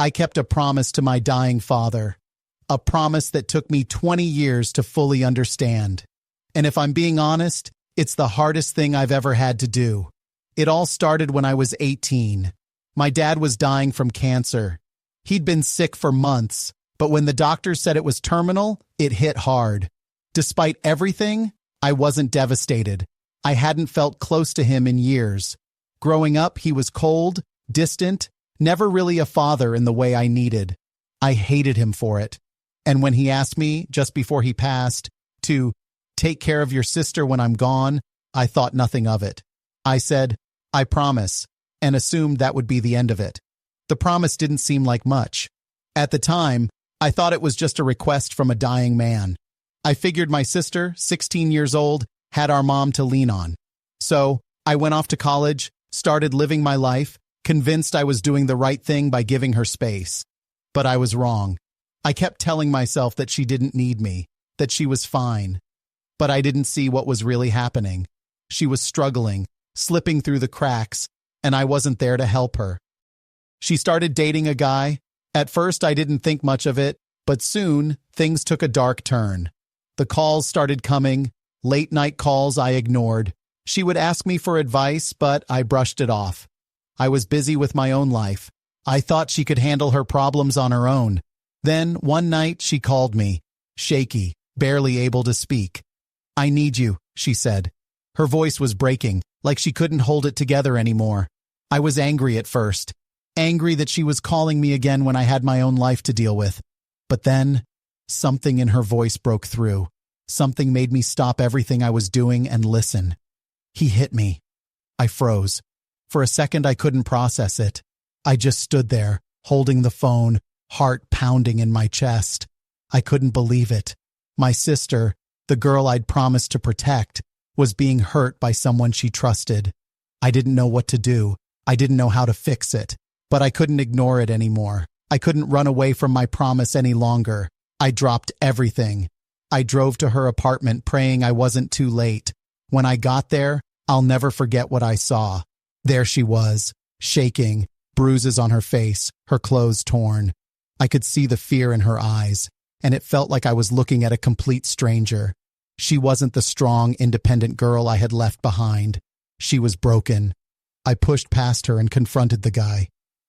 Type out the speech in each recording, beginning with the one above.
I kept a promise to my dying father, a promise that took me 20 years to fully understand. And if I'm being honest, it's the hardest thing I've ever had to do. It all started when I was 18. My dad was dying from cancer. He'd been sick for months, but when the doctor said it was terminal, it hit hard. Despite everything, I wasn't devastated. I hadn't felt close to him in years. Growing up, he was cold, distant, never really a father in the way I needed. I hated him for it. And when he asked me, just before he passed, to take care of your sister when I'm gone, I thought nothing of it. I said, I promise, and assumed that would be the end of it. The promise didn't seem like much. At the time, I thought it was just a request from a dying man. I figured my sister, 16 years old, had our mom to lean on. So, I went off to college, started living my life, convinced I was doing the right thing by giving her space. But I was wrong. I kept telling myself that she didn't need me, that she was fine. But I didn't see what was really happening. She was struggling, slipping through the cracks, and I wasn't there to help her. She started dating a guy. At first, I didn't think much of it, but soon, things took a dark turn. The calls started coming, late-night calls I ignored. She would ask me for advice, but I brushed it off. I was busy with my own life. I thought she could handle her problems on her own. Then, one night, she called me, shaky, barely able to speak. I need you, she said. Her voice was breaking, like she couldn't hold it together anymore. I was angry at first. Angry that she was calling me again when I had my own life to deal with. But then, something in her voice broke through. Something made me stop everything I was doing and listen. He hit me. I froze. For a second, I couldn't process it. I just stood there, holding the phone, heart pounding in my chest. I couldn't believe it. My sister, the girl I'd promised to protect, was being hurt by someone she trusted. I didn't know what to do. I didn't know how to fix it. But I couldn't ignore it anymore. I couldn't run away from my promise any longer. I dropped everything. I drove to her apartment praying I wasn't too late. When I got there, I'll never forget what I saw. There she was, shaking, bruises on her face, her clothes torn. I could see the fear in her eyes, and it felt like I was looking at a complete stranger. She wasn't the strong, independent girl I had left behind. She was broken. I pushed past her and confronted the guy.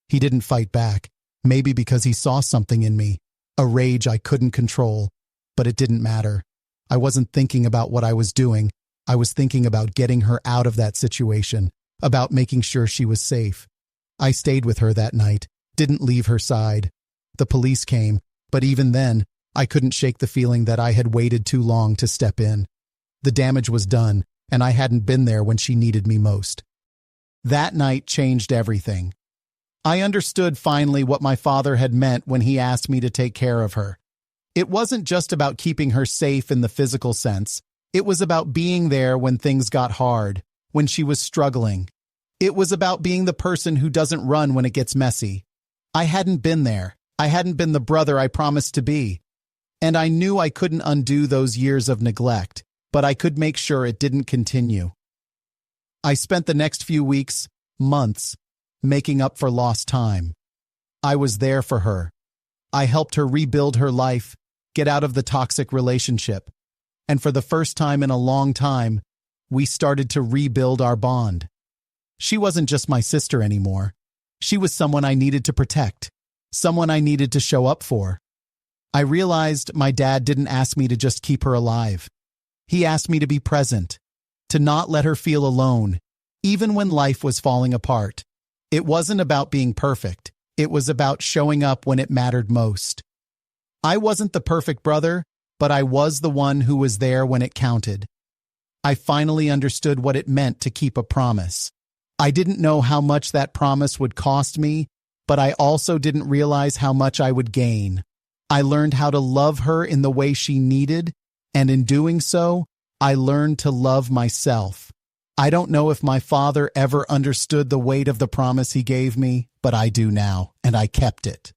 He didn't fight back, maybe because he saw something in me, a rage I couldn't control. But it didn't matter. I wasn't thinking about what I was doing. I was thinking about getting her out of that situation, about making sure she was safe. I stayed with her that night, didn't leave her side. The police came, but even then, I couldn't shake the feeling that I had waited too long to step in. The damage was done, and I hadn't been there when she needed me most. That night changed everything. I understood finally what my father had meant when he asked me to take care of her. It wasn't just about keeping her safe in the physical sense. It was about being there when things got hard, when she was struggling. It was about being the person who doesn't run when it gets messy. I hadn't been there. I hadn't been the brother I promised to be. And I knew I couldn't undo those years of neglect, but I could make sure it didn't continue. I spent the next few weeks, months, making up for lost time. I was there for her. I helped her rebuild her life, get out of the toxic relationship. And for the first time in a long time, we started to rebuild our bond. She wasn't just my sister anymore. She was someone I needed to protect, someone I needed to show up for. I realized my dad didn't ask me to just keep her alive. He asked me to be present, to not let her feel alone, even when life was falling apart. It wasn't about being perfect. It was about showing up when it mattered most. I wasn't the perfect brother, but I was the one who was there when it counted. I finally understood what it meant to keep a promise. I didn't know how much that promise would cost me, but I also didn't realize how much I would gain. I learned how to love her in the way she needed, and in doing so, I learned to love myself. I don't know if my father ever understood the weight of the promise he gave me, but I do now, and I kept it.